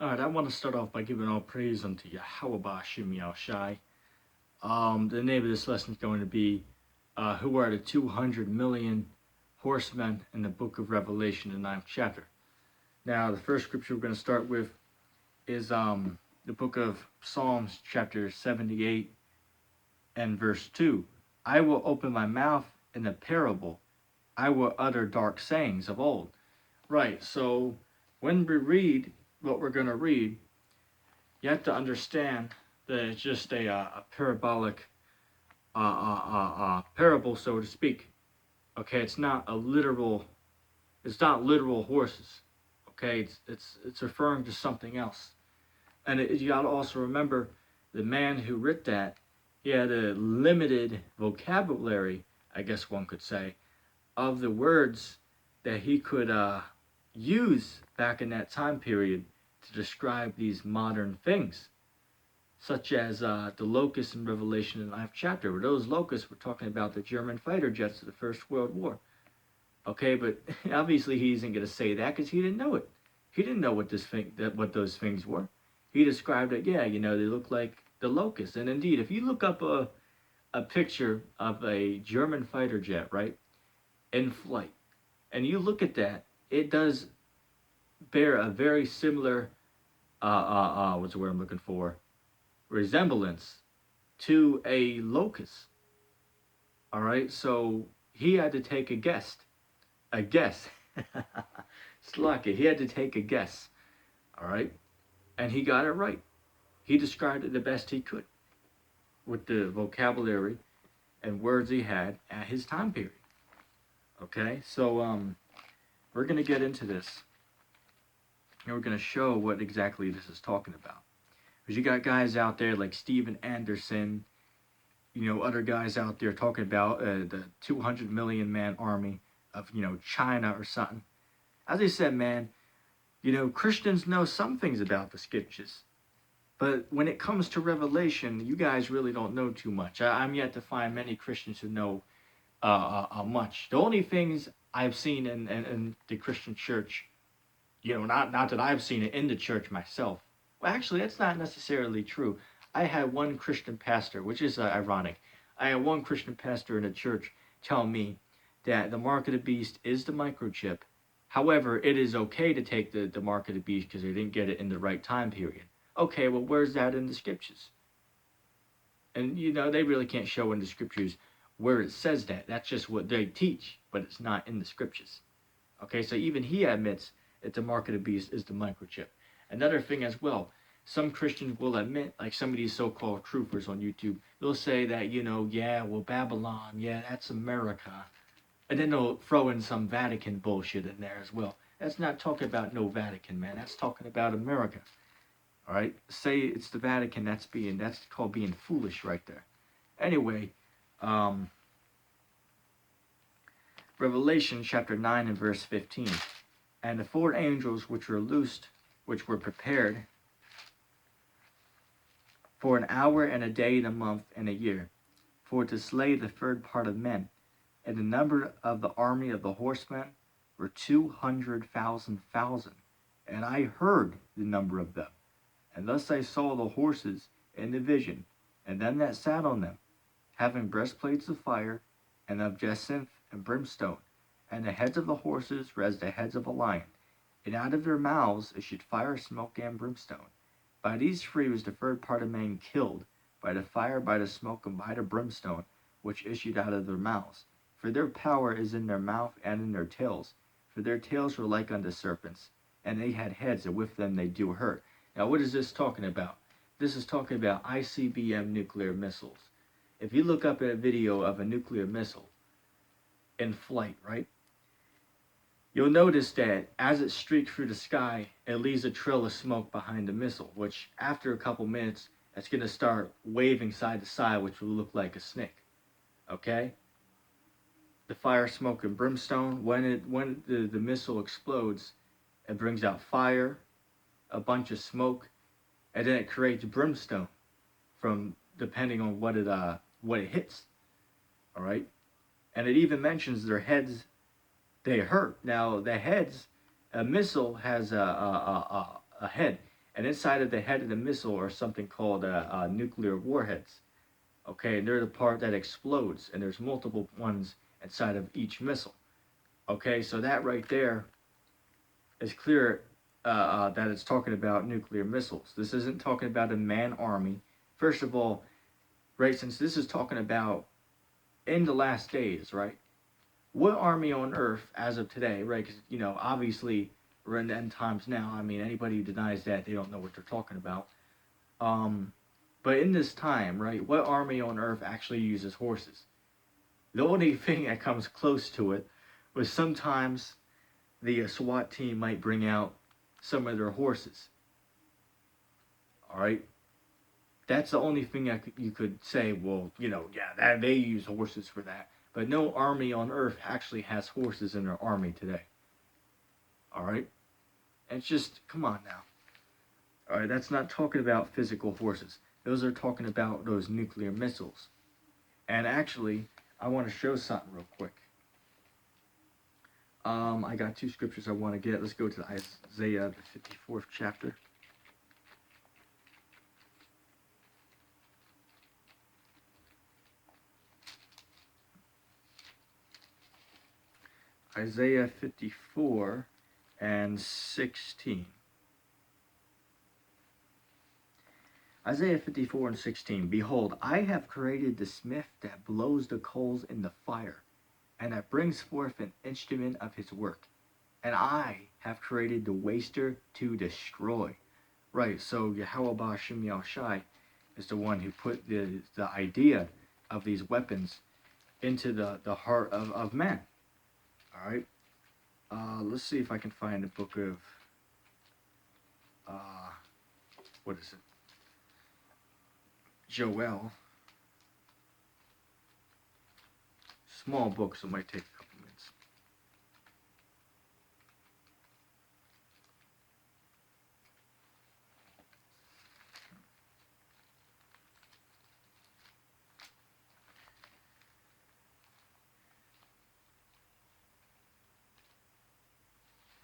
All right, I want to start off by giving all praise unto Yahweh Bashim Yahushai. The name of this lesson is going to be Who are the 200 million horsemen in the book of Revelation, the ninth chapter. Now, the first scripture we're going to start with is the book of Psalms, chapter 78 and verse 2. I will open my mouth in a parable. I will utter dark sayings of old. Right, so when we read what we're going to read, you have to understand that it's just a parabolic parable, so to speak. Okay, it's not literal horses. Okay, it's referring to something else. And you got to also remember the man who wrote that, he had a limited vocabulary, I guess one could say, of the words that he could use back in that time period to describe these modern things, such as the locusts in Revelation in the 9th chapter. Where those locusts were talking about the German fighter jets of the First World War. Okay, but obviously he isn't going to say that because he didn't know it. He didn't know what those things were. He described it, yeah, they look like the locusts. And indeed, if you look up a picture of a German fighter jet, right, in flight, and you look at that, it does bear a very similar, what's the word I'm looking for? Resemblance to a locust. All right, so he had to take a guess. Slack it. He had to take a guess. All right, and he got it right. He described it the best he could with the vocabulary and words he had at his time period. Okay, so we're gonna get into this, and we're gonna show what exactly this is talking about. Because you got guys out there like Steven Anderson, other guys out there talking about the 200 million man army of, China or something. As I said, man, Christians know some things about the scriptures. But when it comes to Revelation, you guys really don't know too much. I'm yet to find many Christians who know much. The only things I've seen in the Christian church, not that I've seen it in the church myself. Well, actually, that's not necessarily true. I had one Christian pastor, which is ironic. I had one Christian pastor in the church tell me that the mark of the beast is the microchip. However, it is okay to take the mark of the beast because they didn't get it in the right time period. Okay, well, where's that in the scriptures? And, they really can't show in the scriptures where it says that. That's just what they teach, but it's not in the scriptures. Okay, so even he admits that the mark of the beast is the microchip. Another thing as well, some Christians will admit, like some of these so-called truthers on YouTube, they'll say that, Babylon, that's America. And then they'll throw in some Vatican bullshit in there as well. That's not talking about no Vatican, man. That's talking about America. All right? Say it's the Vatican, that's called being foolish right there. Anyway, Revelation chapter 9 and verse 15. And the 4 angels which were loosed, which were prepared for an hour and a day and a month and a year, for to slay the third part of men. And the number of the army of the horsemen were 200,000. And I heard the number of them. And thus I saw the horses in the vision, and them that sat on them, having breastplates of fire, and of jacinth and brimstone. And the heads of the horses were as the heads of a lion. And out of their mouths issued fire, smoke, and brimstone. By these 3 was the third part of man killed, by the fire, by the smoke, and by the brimstone, which issued out of their mouths. For their power is in their mouth and in their tails. For their tails were like unto serpents, and they had heads, and with them they do hurt. Now, what is this talking about? This is talking about ICBM nuclear missiles. If you look up a video of a nuclear missile in flight, right? You'll notice that as it streaks through the sky, it leaves a trail of smoke behind the missile, which after a couple minutes, it's going to start waving side to side, which will look like a snake. Okay? The fire, smoke, and brimstone, when the missile explodes, it brings out fire, a bunch of smoke, and then it creates brimstone from depending on what it hits. All right? And it even mentions their heads, they hurt. Now, the heads, a missile has a head, And inside of the head of the missile are something called nuclear warheads. Okay, and they're the part that explodes, and there's multiple ones inside of each missile. Okay, so that right there is clear that it's talking about nuclear missiles. This isn't talking about a man army. First of all, right, since this is talking about in the last days, right? What army on earth as of today, right? Because, obviously we're in the end times now. I mean, anybody who denies that, they don't know what they're talking about. But in this time, right, what army on earth actually uses horses? The only thing that comes close to it was sometimes the SWAT team might bring out some of their horses. All right, that's the only thing you could say. Well, yeah, that they use horses for that. But no army on earth actually has horses in their army today. All right, and it's just come on now. All right, that's not talking about physical horses. Those are talking about those nuclear missiles. And actually, I want to show something real quick. I got two scriptures I want to get. Let's go to Isaiah, the 54th chapter. Isaiah 54 and 16. Isaiah 54 and 16. Behold, I have created the smith that blows the coals in the fire, and that brings forth an instrument of his work. And I have created the waster to destroy. Right, so Yahweh Ba'Shem Yahushai is the one who put the idea of these weapons into the heart of man. All right, let's see if I can find the book of, what is it? Joel. Small book, so it might take a couple minutes.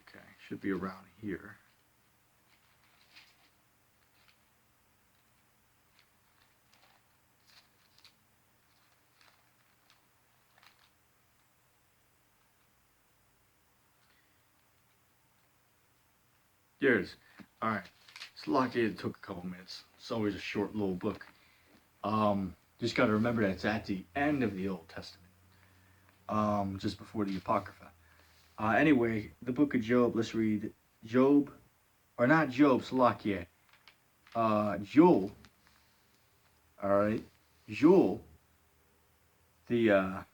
Okay, should be around here. There it is. All right. Slovakia, it took a couple minutes. It's always a short little book. Just got to remember that it's at the end of the Old Testament, just before the Apocrypha. Anyway, the book of Job. Let's read Job, or not Job, Slovakia. Joel. All right, Joel. The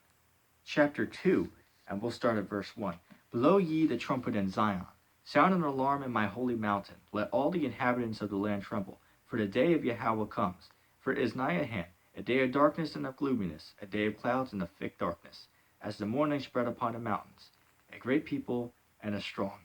chapter 2, and we'll start at verse 1. Blow ye the trumpet in Zion. Sound an alarm in my holy mountain. Let all the inhabitants of the land tremble. For the day of Yahweh comes. For it is nigh at hand, a day of darkness and of gloominess, a day of clouds and of thick darkness, as the morning spread upon the mountains, a great people and a strong.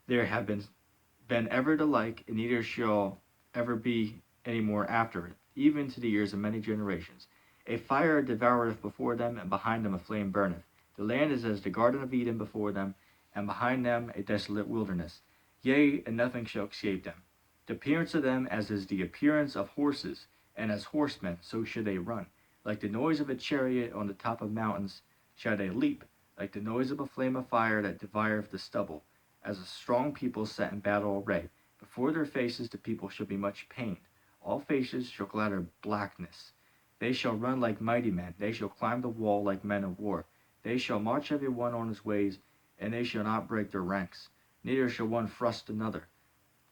There have been ever the like, and neither shall ever be any more after it, even to the years of many generations. A fire devoureth before them, and behind them a flame burneth. The land is as the garden of Eden before them, and behind them a desolate wilderness. Yea, and nothing shall escape them. The appearance of them as is the appearance of horses, and as horsemen, so should they run. Like the noise of a chariot on the top of mountains shall they leap, like the noise of a flame of fire that devoureth the stubble, as a strong people set in battle array. Before their faces the people shall be much pained. All faces shall glitter blackness. They shall run like mighty men. They shall climb the wall like men of war. They shall march every one on his ways, and they shall not break their ranks. Neither shall one thrust another.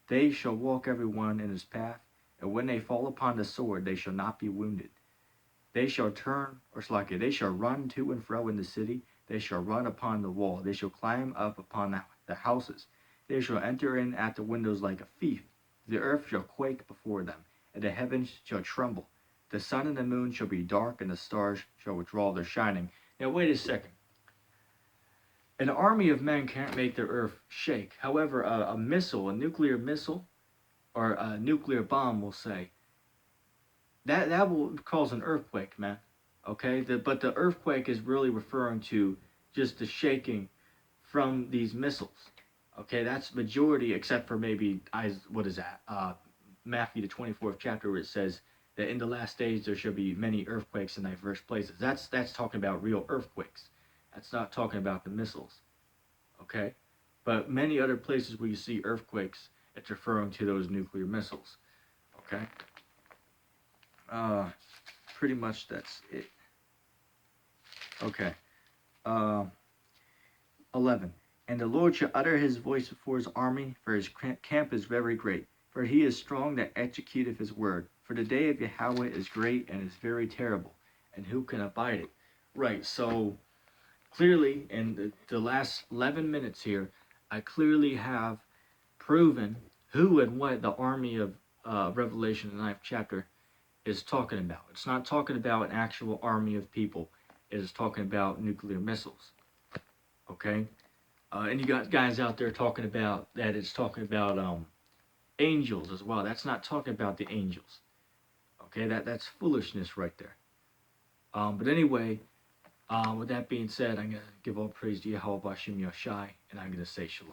They shall walk every one in his path, and when they fall upon the sword, they shall not be wounded. They shall they shall run to and fro in the city. They shall run upon the wall. They shall climb up upon the houses. They shall enter in at the windows like a thief. The earth shall quake before them, and the heavens shall tremble. The sun and the moon shall be dark, and the stars shall withdraw their shining. Now, wait a second. An army of men can't make the earth shake. However, a missile, a nuclear missile, or a nuclear bomb, will say, that will cause an earthquake, man. Okay? But the earthquake is really referring to just the shaking from these missiles. Okay, that's majority, except for maybe what is that? Matthew the 24th chapter, where it says that in the last days there shall be many earthquakes in diverse places. That's talking about real earthquakes. That's not talking about the missiles. Okay, but many other places where you see earthquakes, it's referring to those nuclear missiles. Okay, uh, pretty much that's it. Okay, uh, 11. And the Lord shall utter his voice before his army, for his camp is very great. For he is strong that executeth his word. For the day of Yahweh is great and is very terrible, and who can abide it? Right, so clearly, in the last 11 minutes here, I clearly have proven who and what the army of Revelation, the ninth chapter, is talking about. It's not talking about an actual army of people, it is talking about nuclear missiles. Okay? And you got guys out there talking about that it's talking about angels as well. That's not talking about the angels. Okay, that's foolishness right there. But anyway, with that being said, I'm gonna give all praise to Yahweh Bashim Yashai, and I'm gonna say shalom.